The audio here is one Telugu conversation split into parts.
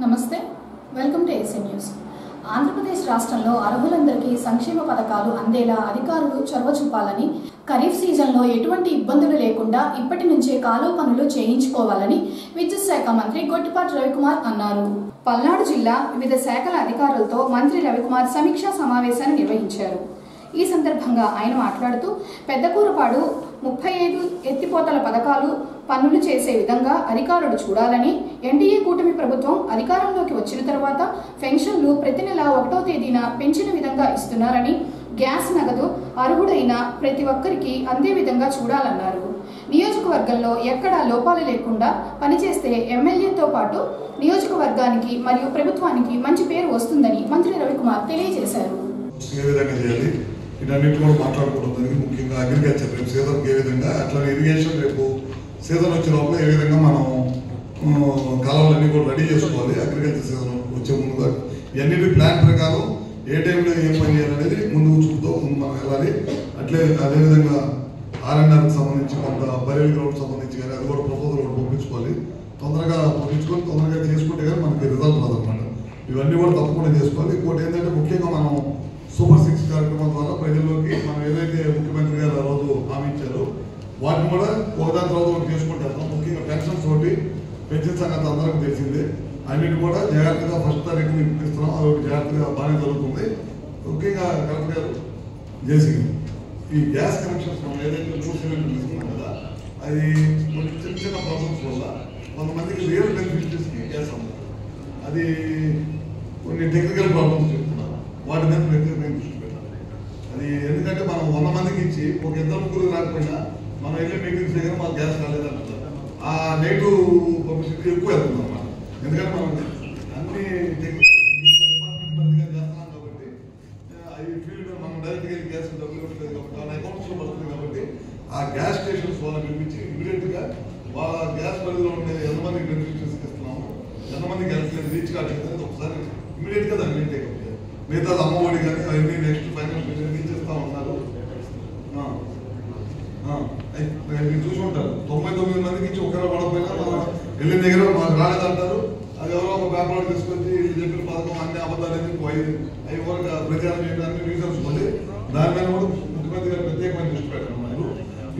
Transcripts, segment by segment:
నమస్తే, welcome to AC news. Andhra Pradesh రాష్ట్రంలో అర్హులందరికీ సంక్షేమ పథకాలు అందేలా అధికారులు చొరవ చూపాలని, ఖరీఫ్ సీజన్లో ఎటువంటి ఇబ్బందులు లేకుండా ఇప్పటి నుంచే కాలువ పనులు చేయించుకోవాలని విద్యుత్ శాఖ మంత్రి గొట్టిపాటి రవికుమార్ అన్నారు. పల్నాడు జిల్లా వివిధ శాఖల అధికారులతో మంత్రి రవికుమార్ సమీక్షా సమావేశాన్ని నిర్వహించారు. ఈ సందర్భంగా ఆయన మాట్లాడుతూ పెద్దకూరపాడు 35 ఎత్తిపోతల పథకాలు పనులు చేసే విధంగా అధికారులు చూడాలని, ఎన్డీఏ కూటమి ప్రభుత్వం అధికారంలోకి వచ్చిన తర్వాత పెన్షన్లు ప్రతి నెల 1వ తేదీన పెంచిన విధంగా ఇస్తున్నారని, గ్యాస్ నగదు అర్హుడైన ప్రతి ఒక్కరికి అందే విధంగా చూడాలన్నారు. నియోజకవర్గంలో ఎక్కడా లోపాలు లేకుండా పనిచేస్తే ఎమ్మెల్యేతో పాటు నియోజకవర్గానికి మరియు ప్రభుత్వానికి మంచి పేరు వస్తుందని మంత్రి రవికుమార్ తెలియజేశారు. ఇవన్నిటి కూడా మాట్లాడుకోవడం ముఖ్యంగా అగ్రికల్చర్ రేపు సీజన్కి ఏ విధంగా, అట్లానే ఇరిగేషన్ రేపు సీజన్ వచ్చే లోపల ఏ విధంగా మనం కాలువలన్నీ కూడా రెడీ చేసుకోవాలి. అగ్రికల్చర్ సీజన్ వచ్చే ముందుగా ఇవన్నీ ప్లాన్ ప్రకారం ఏ టైంలో ఏం పని చేయాలనేది ముందు చూపుతూ మనం వెళ్ళాలి. అదేవిధంగా ఆర్ఎన్ఆర్కి సంబంధించి కొంత బరేల్ గ్రౌండ్ సంబంధించి కానీ అది కూడా ప్రపోజల్ కూడా పంపించుకోవాలి. తొందరగా పంపించుకొని తొందరగా చేసుకుంటే కానీ మనకి రిజల్ట్ రాదన్నమాట. ఇవన్నీ కూడా తప్పకుండా చేసుకోవాలి. ఇంకోటి ఏంటంటే ముఖ్యంగా మనం సూపర్ 6 కార్యక్రమం ద్వారా ప్రజల్లోకి మనం ఏదైతే ముఖ్యమంత్రి గారు ఆ రోజు హామీ ఇచ్చారో వాటిని కూడా ఒకదాని తర్వాత ఒకటి చేసుకుంటే వెళ్తాం. ముఖ్యంగా పెన్షన్స్ ఒకటి, పెన్షన్ సంగతి అందరికీ తెలిసిందే. అన్నిటి కూడా జాగ్రత్తగా ఫస్ట్ తారీఖుని ఇస్తున్నాం. అదొకటి జాగ్రత్తగా బాగానే జరుగుతుంది. ముఖ్యంగా కలెక్టర్ గారు జేసీ ఈ గ్యాస్ కనెక్షన్స్ మనం ఏదైతే 2 సిలిండర్లు ఇస్తున్నాం కదా, అది కొన్ని చిన్న చిన్న ప్రాబ్లమ్స్ వల్ల కొంతమందికి రియల్ బెనిఫిషరీస్కి గ్యాస్ అమ్ముతారు. అది కొన్ని టెక్నికల్ ప్రాబ్లమ్స్ చెప్తున్నారు. వాటి మీద ప్రత్యేకంగా దృష్టి పెట్టాలి. అది ఎందుకంటే మనం 100 మందికి ఇచ్చి ఒక 2-3 రాకపోయినా మనం వెళ్ళే మీటింగ్స్ దగ్గర మాకు గ్యాస్ రాలేదంటారు. ఆ నెగిటివ్ పబ్లిసిటీ ఎక్కువ వెళ్తుంది అన్నమాట. ఎందుకంటే మనం అన్ని టెక్నికల్ డిపార్ట్మెంట్ పరిధిగా చేస్తున్నాం కాబట్టి అవి ఫీల్డ్ మనం డైరెక్ట్గా వెళ్ళి గ్యాస్ డబ్బులు ఇవ్వట్లేదు కాబట్టి వాళ్ళ అకౌంట్స్లో పడుతుంది కాబట్టి ఆ గ్యాస్ స్టేషన్స్ వాళ్ళని పిలిపించి ఇమీడియట్గా వాళ్ళ గ్యాస్ పరిధిలో ఉండే ఎంతమందికి బెనిఫిషరీస్కి ఇస్తున్నాము, ఎంతమందికి గ్యాస్ రీచ్ కావట్లేదు ఒకసారి ఇమీడియట్గా దాన్ని మెయింటైన్ అవుతుంది. మిగతా అమ్మఒడి కానీ అవన్నీ నెక్స్ట్ ఫైనల్ ఇచ్చేస్తా ఉన్నారు. మీరు చూసి ఉంటారు 99 మందికి ఇచ్చి ఒకరు పడకపోయినా మనం వెళ్ళిన దగ్గర మాకు రాలేదంటారు. అది ఎవరో ఒక పేపర్ తీసుకొచ్చి వీళ్ళు చెప్పిన పథకం అన్ని అబద్ధాలని అవి వరకు ప్రచారం చేయడానికి రీజన్స్ ఉంది. దాని మీద కూడా ముఖ్యమంత్రి గారు ప్రత్యేకమైన దృష్టి పెట్టనున్నారు.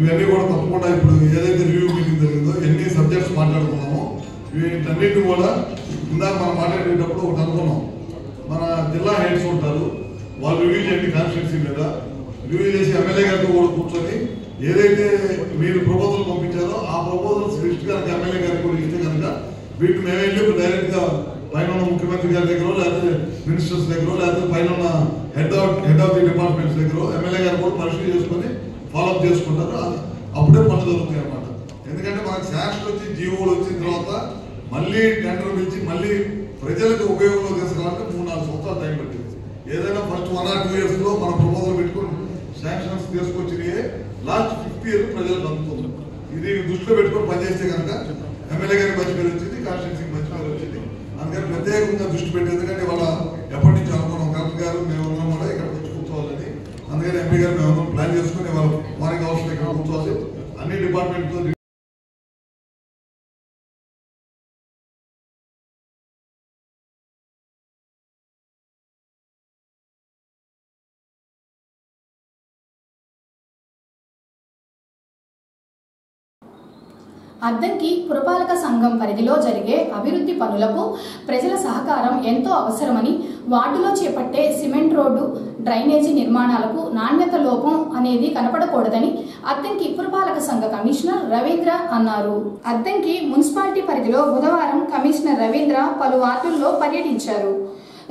ఇవన్నీ కూడా తప్పకుండా ఇప్పుడు ఏదైతే రివ్యూ మీటింగ్ జరిగిందో ఎన్ని సబ్జెక్ట్స్ మాట్లాడుకున్నామో వీటన్నిటిని కూడా ఇందాక మనం మాట్లాడేటప్పుడు ఒకటి అనుకున్నాం. మన జిల్లా హెడ్స్ ఉంటారు, వాళ్ళు రివ్యూ చేయండి కాన్స్టిట్యున్సీ మీద. రివ్యూ చేసి ఎమ్మెల్యే గారితో కూడా కూర్చొని ఏదైతే మీరు ప్రపోజల్ పంపించారో ఆ ప్రపోజల్స్ లిస్ట్ కనుక ఎమ్మెల్యే గారికి కూడా ఇస్తే కనుక వీటిని మేము వెళ్ళి డైరెక్ట్గా పైన ఉన్న ముఖ్యమంత్రి గారి దగ్గర, లేకపోతే మినిస్టర్స్ దగ్గర, లేకపోతే పైన ఉన్న హెడ్ ఆఫ్ ది డిపార్ట్మెంట్స్ దగ్గర ఎమ్మెల్యే గారు కూడా పరిశీలి చేసుకొని ఫాలోఅప్ చేసుకుంటారు. అప్పుడే పనులు జరుగుతాయి అన్నమాట. ఎందుకంటే మనకు శాంక్షన్ వచ్చి జీవోలు వచ్చిన తర్వాత మళ్ళీ టెండర్ పిలిచి మళ్ళీ ప్రజలకు ఉపయోగంలో తీసుకురావాలంటే 3-4 సంవత్సరాలు టైం పట్టింది. ఏదైనా ఫస్ట్ 1 or 2 years మనం ప్రపోజల్ పెట్టుకుని శాంక్షన్స్ తీసుకొచ్చినవి లాస్ట్ 5th year ప్రజలకు అందుతుంది. ఇది దృష్టిలో పెట్టుకొని పనిచేస్తే కనుక ఎమ్మెల్యే గారికి మంచి పేరు వచ్చింది, కాన్స్టిట్యున్సీకి మంచి పేరు వచ్చింది. అందుకని ప్రత్యేకంగా దృష్టి పెట్టి, ఎందుకంటే వాళ్ళ ఎప్పటి నుంచి అనుకున్నాం కలెక్టర్ గారు మేము ఉన్నాం కూడా ఇక్కడ వచ్చి కూర్చోవాలని. అందుకని ఎంపీ గారు మేము ప్లాన్ చేసుకుని వాళ్ళ మార్నింగ్ అవర్స్లో ఇక్కడ కూర్చోవాలి. అన్ని డిపార్ట్మెంట్తో అద్దంకి పురపాలక సంఘం పరిధిలో జరిగే అభివృద్ధి పనులకు ప్రజల సహకారం ఎంతో అవసరమని, వార్డులో చేపట్టే సిమెంట్ రోడ్డు, డ్రైనేజీ నిర్మాణాలకు నాణ్యత లోపం అనేది కనపడకూడదని అద్దంకి పురపాలక సంఘ కమిషనర్ రవీంద్ర అన్నారు. అద్దంకి మున్సిపాలిటీ పరిధిలో బుధవారం కమిషనర్ రవీంద్ర పలు వార్డుల్లో పర్యటించారు.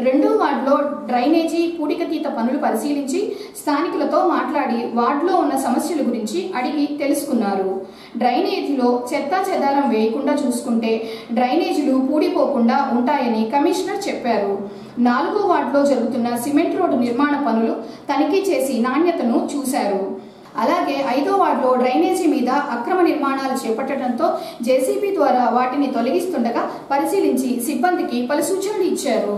2వ వార్డులో డ్రైనేజీ పూడికతీత పనులు పరిశీలించి స్థానికులతో మాట్లాడి వార్డులో ఉన్న సమస్యల గురించి అడిగి తెలుసుకున్నారు. డ్రైనేజీలో చెత్తా చెదారం వేయకుండా చూసుకుంటే డ్రైనేజీలు పూడిపోకుండా ఉంటాయని కమిషనర్ చెప్పారు. 4వ వార్డులో జరుగుతున్న సిమెంట్ రోడ్డు నిర్మాణ పనులు తనిఖీ చేసి నాణ్యతను చూశారు. అలాగే 5వ వార్డులో డ్రైనేజీ మీద అక్రమ నిర్మాణాలు చేపట్టడంతో జేసీబీ ద్వారా వాటిని తొలగిస్తుండగా పరిశీలించి సిబ్బందికి పలు సూచనలు ఇచ్చారు.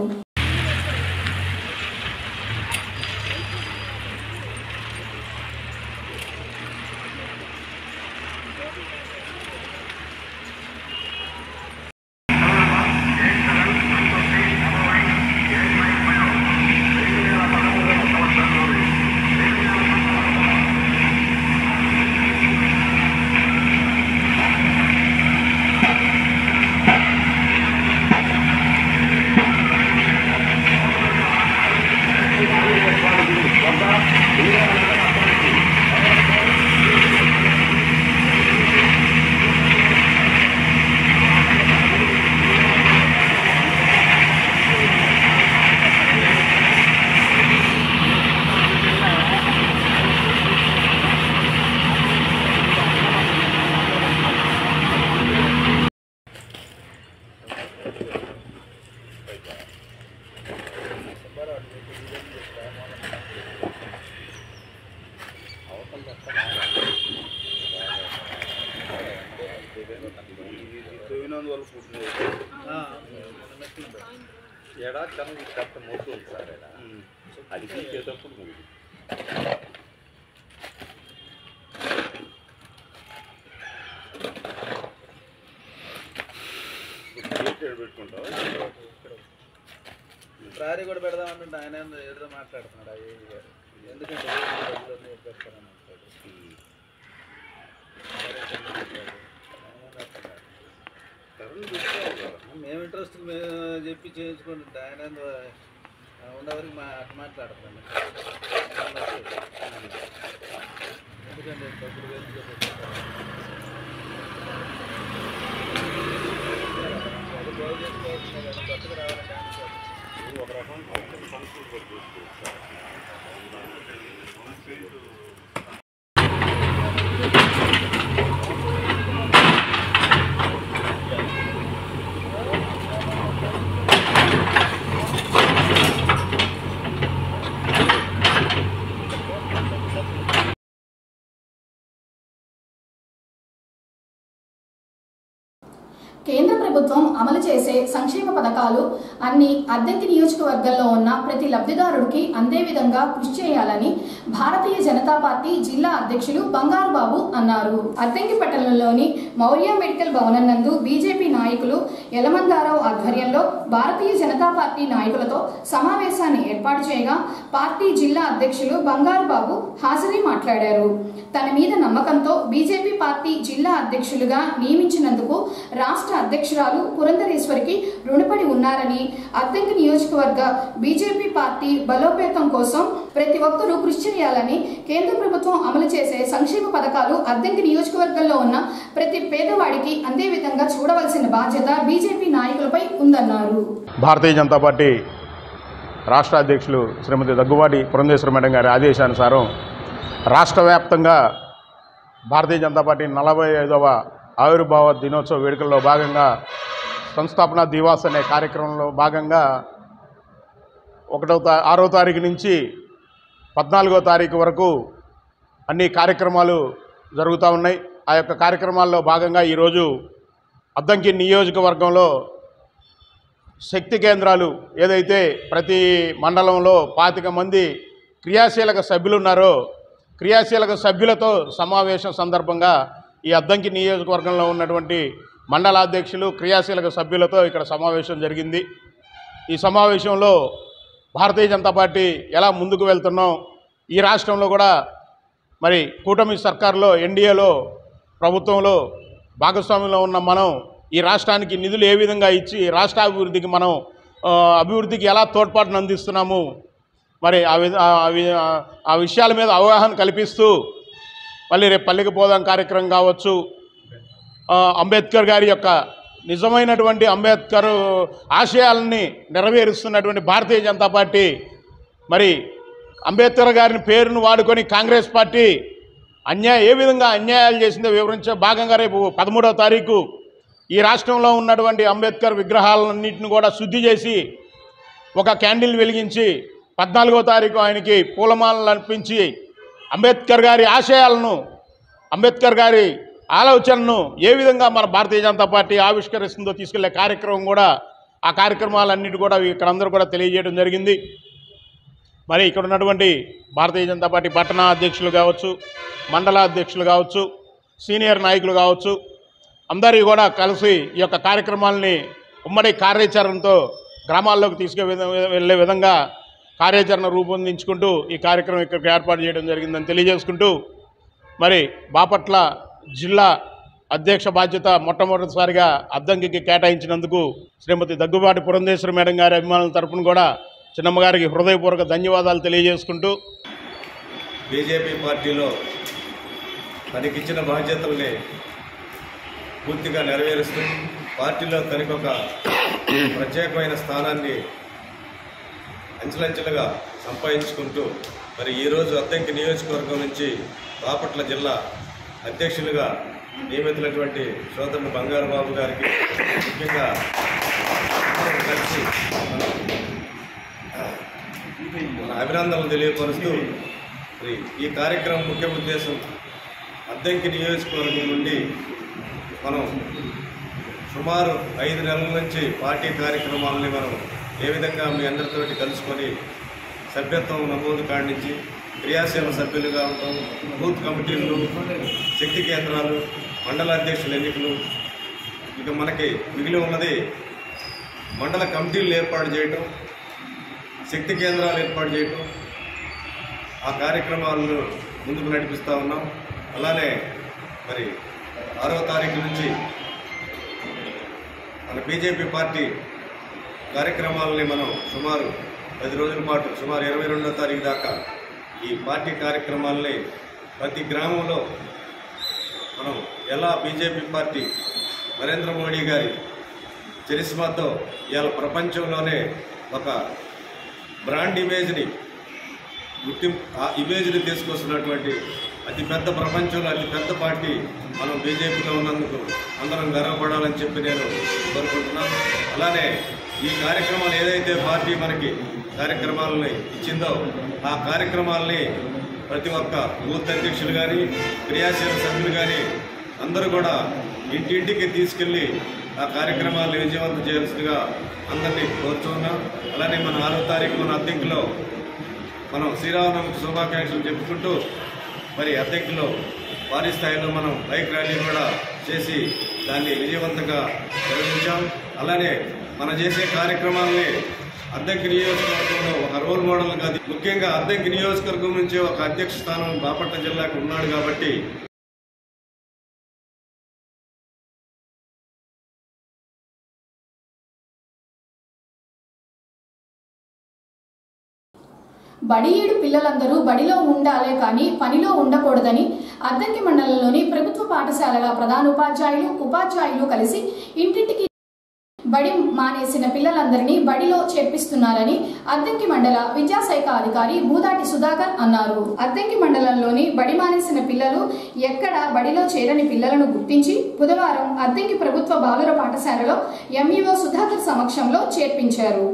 ఏడా కన్నా కట్ట మొత్తుంది సార్ అది తీసేటప్పుడు ముగిది పెట్టుకుంటావు ప్రారీ కూడా పెడదామంటే ఆయన ఏదో మాట్లాడుతున్నాడు అయ్యి గారు ఎందుకంటే పెడతారని మేము ఇంట్రెస్ట్ మేము చెప్పి చేయించుకోండి ఆయన ఉన్నవరకు మాట్లాడుతున్నాను ఎందుకంటే డబ్బులు వేసుకుంటే బాగు చేసుకోవాల్సిన కొత్తగా రావాలంటే ఒక రకం సంస్కృతి కూడా చూసుకోవచ్చు కేంద్ర ప్రభుత్వం అమలు చేసే సంక్షేమ పథకాలు అన్ని అద్దెంకి నియోజకవర్గంలో ఉన్న ప్రతి లబ్ధిదారుడికి అందే విధంగా కృషి చేయాలని భారతీయ జనతా పార్టీ జిల్లా అధ్యక్షులు బంగారు బాబు అన్నారు. అద్దెంకి పట్టణంలోని మౌర్య మెడికల్ భవనం నందు బీజేపీ నాయకులు యలమందారావు ఆధ్వర్యంలో భారతీయ జనతా పార్టీ నాయకులతో సమావేశాన్ని ఏర్పాటు చేయగా పార్టీ జిల్లా అధ్యక్షులు బంగారు బాబు హాజరై మాట్లాడారు. తన మీద నమ్మకంతో బీజేపీ పార్టీ జిల్లా అధ్యక్షులుగా నియమించినందుకు రాష్ట్ర అధ్యక్షురాలు పురంధరేశ్వరికి రుణపడి ఉన్నారని, అద్దెంకి నియోజకవర్గ బీజేపీ పార్టీ బలోపేతం కోసం ప్రతి ఒక్కరూ కృషి చేయాలని, కేంద్ర ప్రభుత్వం అమలు చేసే సంక్షేమ పథకాలు అద్దెంకి నియోజకవర్గంలో ఉన్న ప్రతి పేదవాడికి అందే విధంగా చూడవలసిన బాధ్యత బీజేపీ నాయకులపై ఉందన్నారు. భారతీయ జనతా పార్టీ రాష్ట్ర అధ్యక్షులు శ్రీమతి దగ్గుబాటి పురంధేశ్వరి మేడం గారి ఆదేశానుసారం రాష్ట్ర వ్యాప్తంగా భారతీయ జనతా పార్టీ 45వ ఆవిర్భావ దినోత్సవ వేడుకల్లో భాగంగా సంస్థాపన దివాస్ అనే కార్యక్రమంలో భాగంగా 6వ తారీఖు నుంచి 14వ తారీఖు వరకు అన్ని కార్యక్రమాలు జరుగుతూ ఉన్నాయి. ఆ యొక్క కార్యక్రమాల్లో భాగంగా ఈరోజు అద్దంకి నియోజకవర్గంలో శక్తి కేంద్రాలు ఏదైతే ప్రతి మండలంలో 25 మంది క్రియాశీలక సభ్యులు ఉన్నారో క్రియాశీలక సభ్యులతో సమావేశం సందర్భంగా ఈ అద్దంకి నియోజకవర్గంలో ఉన్నటువంటి మండలాధ్యక్షులు క్రియాశీలక సభ్యులతో ఇక్కడ సమావేశం జరిగింది. ఈ సమావేశంలో భారతీయ జనతా పార్టీ ఎలా ముందుకు వెళ్తున్నాం, ఈ రాష్ట్రంలో కూడా మరి కూటమి సర్కారులో ఎన్డీఏలో ప్రభుత్వంలో భాగస్వామ్యంలో ఉన్న మనం ఈ రాష్ట్రానికి నిధులు ఏ విధంగా ఇచ్చి రాష్ట్ర అభివృద్ధికి మనం అభివృద్ధికి ఎలా తోడ్పాటును అందిస్తున్నాము, మరి ఆ విషయాల మీద అవగాహన కల్పిస్తూ మళ్ళీ రేపు పల్లెకి పోదాం కార్యక్రమం కావచ్చు, అంబేద్కర్ గారి యొక్క నిజమైనటువంటి అంబేద్కర్ ఆశయాలని నెరవేరుస్తున్నటువంటి భారతీయ జనతా పార్టీ మరి అంబేద్కర్ గారిని పేరును వాడుకొని కాంగ్రెస్ పార్టీ ఏ విధంగా అన్యాయాలు చేసిందో వివరించే భాగంగా రేపు 13వ తారీఖు ఈ రాష్ట్రంలో ఉన్నటువంటి అంబేద్కర్ విగ్రహాలన్నింటిని కూడా శుద్ధి చేసి ఒక క్యాండిల్ వెలిగించి 14వ తారీఖు ఆయనకి పూలమాలలు అర్పించి అంబేద్కర్ గారి ఆశయాలను అంబేద్కర్ గారి ఆలోచనను ఏ విధంగా మన భారతీయ జనతా పార్టీ ఆవిష్కరిస్తుందో తీసుకెళ్లే కార్యక్రమం కూడా ఆ కార్యక్రమాలన్నిటి కూడా ఇక్కడ అందరూ కూడా తెలియజేయడం జరిగింది. మరి ఇక్కడ ఉన్నటువంటి భారతీయ జనతా పార్టీ పట్టణ అధ్యక్షులు కావచ్చు, మండల అధ్యక్షులు కావచ్చు, సీనియర్ నాయకులు కావచ్చు, అందరూ కూడా కలిసి ఈ యొక్క కార్యక్రమాలని ఉమ్మడి కార్యాచరణతో గ్రామాల్లోకి తీసుకువెళ్ళే విధంగా కార్యాచరణ రూపొందించుకుంటూ ఈ కార్యక్రమం ఇక్కడికి ఏర్పాటు చేయడం జరిగిందని తెలియజేసుకుంటూ మరి బాపట్ల జిల్లా అధ్యక్ష బాధ్యత మొట్టమొదటిసారిగా అద్దంకి కేటాయించినందుకు శ్రీమతి దగ్గుబాటి పురంధేశ్వరి మేడం గారి అభిమానుల తరపున కూడా చిన్నమ్మ గారికి హృదయపూర్వక ధన్యవాదాలు తెలియజేసుకుంటూ బీజేపీ పార్టీలో తనకిచ్చిన బాధ్యతల్ని పూర్తిగా నెరవేరుస్తూ పార్టీలో తనకొక ప్రత్యేకమైన స్థానాన్ని అంచెలంచెలుగా సంపాదించుకుంటూ మరి ఈరోజు అద్దంకి నియోజకవర్గం నుంచి బాపట్ల జిల్లా అధ్యక్షులుగా నియమితులైనటువంటి సోదరుడు బంగారు బాబు గారికి ముఖ్యంగా కలిసి మన అభినందనలు తెలియపరుస్తూ మరి ఈ కార్యక్రమం ముఖ్య ఉద్దేశం అద్దంకి నియోజకవర్గం నుండి మనం సుమారు 5 నెలల నుంచి పార్టీ కార్యక్రమాలని మనం ఏ విధంగా మీ అందరితోటి కలుసుకొని సభ్యత్వం నమోదు కాడి నుంచి క్రియాశీల సభ్యులుగా ఉంటాం, బూత్ కమిటీలు, శక్తి కేంద్రాలు, మండల అధ్యక్షుల ఎన్నికలు, ఇక మనకి మిగిలి ఉన్నది మండల కమిటీలు ఏర్పాటు చేయటం, శక్తి కేంద్రాలు ఏర్పాటు చేయటం, ఆ కార్యక్రమాలను ముందుకు నడిపిస్తూ ఉన్నాం. అలానే మరి 6వ తారీఖు నుంచి మన బీజేపీ పార్టీ కార్యక్రమాలని మనం సుమారు 10 రోజుల పాటు సుమారు 22వ తారీఖు దాకా ఈ పార్టీ కార్యక్రమాలని ప్రతి గ్రామంలో మనం ఎలా బీజేపీ పార్టీ నరేంద్ర మోడీ గారి చరిస్మాతో ఇవాళ ప్రపంచంలోనే ఒక బ్రాండ్ ఇమేజ్ని ఆ ఇమేజ్ని తీసుకొస్తున్నటువంటి అతిపెద్ద ప్రపంచంలో అతిపెద్ద పార్టీ మనం బీజేపీలో ఉన్నందుకు అందరం గర్వపడాలని చెప్పి నేను కోరుకుంటున్నాను. అలానే ఈ కార్యక్రమాలు ఏదైతే పార్టీ మనకి కార్యక్రమాలని ఇచ్చిందో ఆ కార్యక్రమాలని ప్రతి ఒక్క బూత్ అధ్యక్షులు కానీ క్రియాశీల సభ్యులు కానీ అందరూ కూడా ఇంటింటికి తీసుకెళ్ళి ఆ కార్యక్రమాలను విజయవంతం చేయాల్సిందిగా అందరినీ కోరుతున్నాం. అలానే మన 6వ తారీఖు మన అద్దెంకిలో మనం శ్రీరామనవమికి శుభాకాంక్షలు చెప్పుకుంటూ మరి అద్దెంకిలో భారీ స్థాయిలో మనం బైక్ ర్యాలీ కూడా చేసి దాన్ని విజయవంతంగా నిర్వహించాం. అలానే మనం చేసే కార్యక్రమాలని అద్దెంకి నియోజకవర్గంలో ఒక రోల్ మోడల్ కాదు, ముఖ్యంగా అద్దెంకి నియోజకవర్గం నుంచి ఒక అధ్యక్ష స్థానం బాపట్ల జిల్లాకు ఉన్నాడు కాబట్టి బడి ఏడు పిల్లలందరూ బడిలో ఉండాలే కానీ పనిలో ఉండకూడదని అద్దంకి మండలంలోని ప్రభుత్వ పాఠశాలల ప్రధానోపాధ్యాయులు, ఉపాధ్యాయులు కలిసి ఇంటింటికి బడి మానేసిన పిల్లలందరినీ బడిలో చేర్పిస్తున్నారని అద్దంకి మండల విద్యాశాఖ అధికారి బూదాటి సుధాకర్ అన్నారు. అద్దంకి మండలంలోని బడి మానేసిన పిల్లలు ఎక్కడ బడిలో చేరని పిల్లలను గుర్తించి బుధవారం అద్దంకి ప్రభుత్వ బాలుర పాఠశాలలో ఎంఈఓ సుధాకర్ సమక్షంలో చేర్పించారు.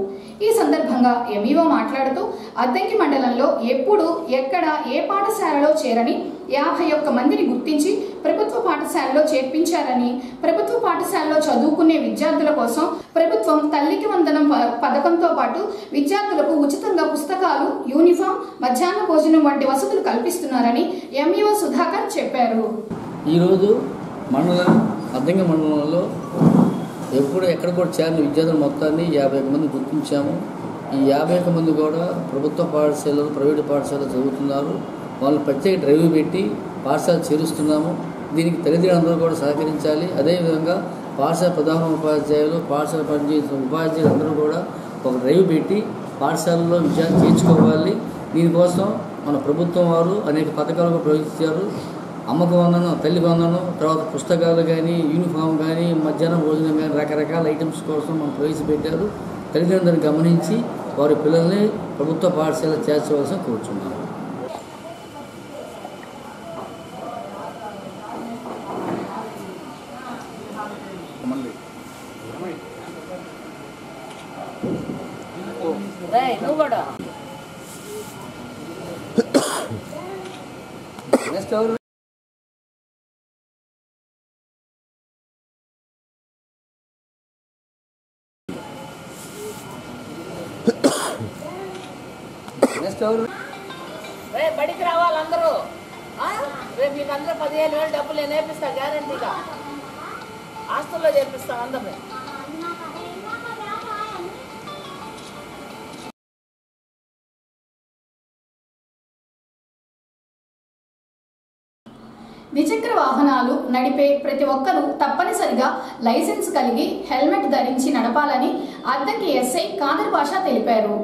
ఈ సందర్భంగా ఎంఈఓ మాట్లాడుతూ అద్దంకి మండలంలో ఎప్పుడు ఎక్కడ ఏ పాఠశాలలో చేరని 51 మందిని గుర్తించి ప్రభుత్వ పాఠశాలలో చేర్పించారని, ప్రభుత్వ పాఠశాలలో చదువుకునే విద్యార్థుల కోసం ప్రభుత్వం తల్లికి వందనం పథకంతో పాటు విద్యార్థులకు ఉచితంగా పుస్తకాలు, యూనిఫామ్, మధ్యాహ్న భోజనం వంటి వసతులు కల్పిస్తున్నారని ఎంఈఓ సుధాకర్ చెప్పారు. ఈరోజు అద్దంకి మండలంలో ఎక్కడ కూడా చేరిన విద్యార్థులు మొత్తాన్ని 51 మంది గుర్తించాము. ఈ 51 మంది కూడా ప్రభుత్వ పాఠశాలలు, ప్రైవేటు పాఠశాలలు చదువుతున్నారు. వాళ్ళు ప్రత్యేక డ్రైవ్ పెట్టి పాఠశాల చేరుస్తున్నాము. దీనికి తల్లిదండ్రులందరూ కూడా సహకరించాలి. అదేవిధంగా పాఠశాల ప్రధాన ఉపాధ్యాయులు, పాఠశాల పనిచేసిన ఉపాధ్యాయులు అందరూ కూడా ఒక డ్రైవ్ పెట్టి పాఠశాలలో విద్యార్థి చేర్చుకోవాలి. దీనికోసం మన ప్రభుత్వం వారు అనేక పథకాలు ప్రవేశించారు. అమ్మకు వందనం, తల్లికి వందనం, తర్వాత పుస్తకాలు కానీ, యూనిఫామ్ కానీ, మధ్యాహ్నం భోజనం కానీ రకరకాల ఐటమ్స్ కోసం మనం ప్రవేశపెట్టారు. తల్లిదండ్రులను గమనించి వారి పిల్లల్ని ప్రభుత్వ పాఠశాల చేర్చవలసిన కోరుచున్నాము. నెక్స్ట్ ఎవరు? నెక్స్ట్ ఎవరు? రేపు బడికి రావాలి అందరూ. రేపు మీకు అందరూ 15,000 డబ్బులు నేను నేర్పిస్తా, గ్యారంటీగా హాస్టల్లో చేర్పిస్తాం అందరినీ. ద్విచక్ర వాహనాలు నడిపే ప్రతి ఒక్కరూ తప్పనిసరిగా లైసెన్స్ కలిగి హెల్మెట్ ధరించి నడపాలని అద్దంకి ఎస్ఐ కాదర్ బాషా తెలిపారు.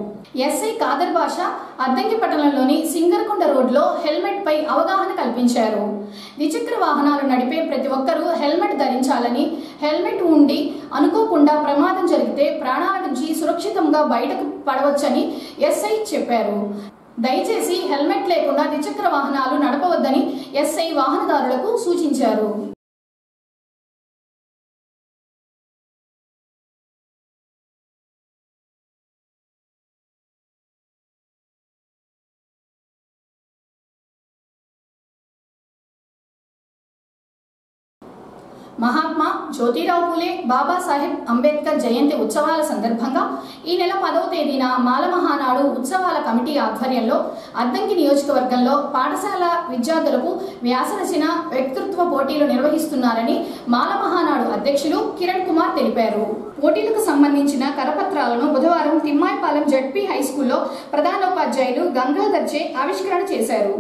ఎస్ఐ కాదర్ బాషా అద్దంకి పట్టణంలోని సింగరకొండ రోడ్లో హెల్మెట్ పై అవగాహన కల్పించారు. ద్విచక్ర వాహనాలు నడిపే ప్రతి ఒక్కరూ హెల్మెట్ ధరించాలని, హెల్మెట్ ఉండి అనుకోకుండా ప్రమాదం జరిగితే ప్రాణాల నుంచి సురక్షితంగా బయటకు పడవచ్చని ఎస్ఐ చెప్పారు. దయచేసి హెల్మెట్ లేకుండా ద్విచక్ర వాహనాలు నడపవద్దని ఎస్ఐ వాహనదారులకు సూచించారు. మహాత్మా జ్యోతిరావు పూలే బాబాసాహెబ్ అంబేద్కర్ జయంతి ఉత్సవాల సందర్భంగా ఈ నెల 10వ తేదీన మాలమహానాడు ఉత్సవాల కమిటీ ఆధ్వర్యంలో అద్దంకి నియోజకవర్గంలో పాఠశాల విద్యార్థులకు వ్యాసరచన వ్యక్తిత్వ పోటీలు నిర్వహిస్తున్నారని మాలమహానాడు అధ్యక్షులు కిరణ్ కుమార్ తెలిపారు. పోటీలకు సంబంధించిన కరపత్రాలను బుధవారం తిమ్మాయిపాలెం జడ్పీ హైస్కూల్లో ప్రధానోపాధ్యాయులు గంగాధర్ ఆవిష్కరణ చేశారు.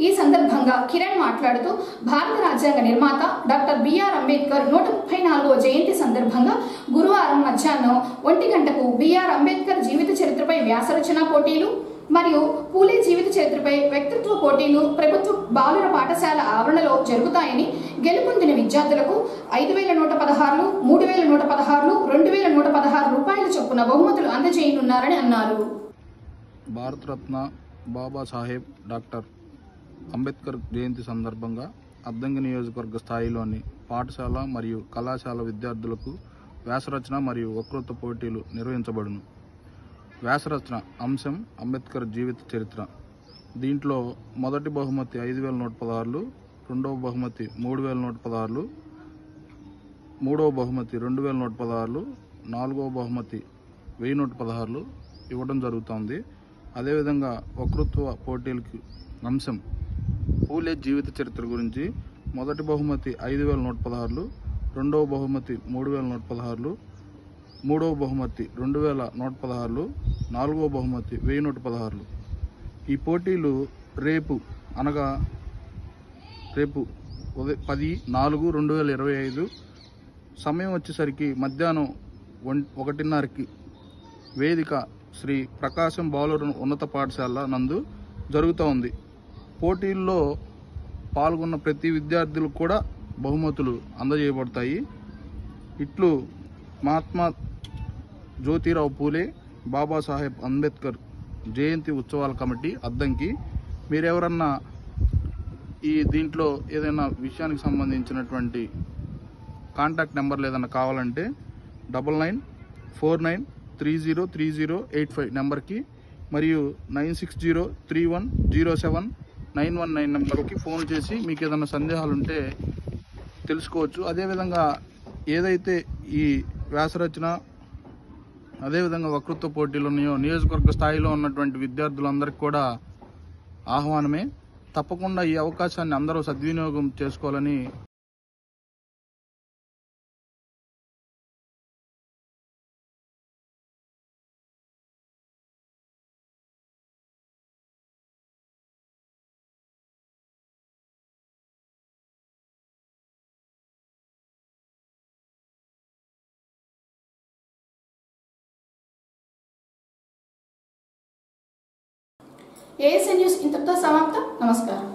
ఈ సందర్భంగా కిరణ్ మాట్లాడుతూ భారత రాజ్యాంగ నిర్మాత డాక్టర్ బిఆర్ అంబేద్కర్ 134వ జయంతి సందర్భంగా గురువారం మధ్యాహ్నం 1 గంటకు బిఆర్ అంబేద్కర్ జీవిత చరిత్రపై వ్యాసరచన పోటీలు మరియు పూలే జీవిత చరిత్రపై వ్యక్తిత్వ పోటీలు ప్రభుత్వ బాలుర పాఠశాల ఆవరణలో జరుగుతాయని, గెలుపొందిన విద్యార్థులకు 5,116, 3,116, 2,116 రూపాయల చొప్పున బహుమతులు అందజేయనున్నారని అన్నారు. భారతరత్న బాబాసాహెబ్ డాక్టర్ అంబేద్కర్ జయంతి సందర్భంగా అద్దంకి నియోజకవర్గ స్థాయిలోని పాఠశాల మరియు కళాశాల విద్యార్థులకు వ్యాసరచన మరియు వక్తృత్వ పోటీలు నిర్వహించబడును. వ్యాసరచన అంశం అంబేద్కర్ జీవిత చరిత్ర. దీంట్లో మొదటి బహుమతి 5,116, రెండవ బహుమతి 3,116, మూడవ బహుమతి 2,116, నాలుగవ బహుమతి 1,116 ఇవ్వడం జరుగుతుంది. అదేవిధంగా వక్తృత్వ పోటీలకి అంశం పూలే జీవిత చరిత్ర గురించి మొదటి బహుమతి 5,116, రెండవ బహుమతి 3,116, మూడవ బహుమతి 2,116, నాలుగవ బహుమతి 1,116. ఈ పోటీలు రేపు 10/4/2025 సమయం వచ్చేసరికి మధ్యాహ్నం 1:30కి వేదిక శ్రీ ప్రకాశం బాలుర ఉన్నత పాఠశాల నందు జరుగుతోంది. పోటీల్లో పాల్గొన్న ప్రతి విద్యార్థులకు కూడా బహుమతులు అందజేయబడతాయి. ఇట్లు మహాత్మా జ్యోతిరావు పూలే బాబాసాహెబ్ అంబేద్కర్ జయంతి ఉత్సవాల కమిటీ అద్దంకి. మీరెవరన్నా దీంట్లో ఏదైనా విషయానికి సంబంధించినటువంటి కాంటాక్ట్ నెంబర్లు ఏదైనా కావాలంటే 9949303085 నెంబర్కి మరియు 9603107919 నెంబర్కి ఫోన్ చేసి మీకు ఏదైనా సందేహాలు ఉంటే తెలుసుకోవచ్చు. అదేవిధంగా ఏదైతే ఈ వ్యాసరచన అదేవిధంగా వక్తృత్వ పోటీలు ఉన్నాయో నియోజకవర్గ స్థాయిలో ఉన్నటువంటి విద్యార్థులందరికీ కూడా ఆహ్వానమే. తప్పకుండా ఈ అవకాశాన్ని అందరూ సద్వినియోగం చేసుకోవాలని ఏఎస్ఎన్ న్యూస్ ఇంతటితో సమాప్తం. నమస్కారం.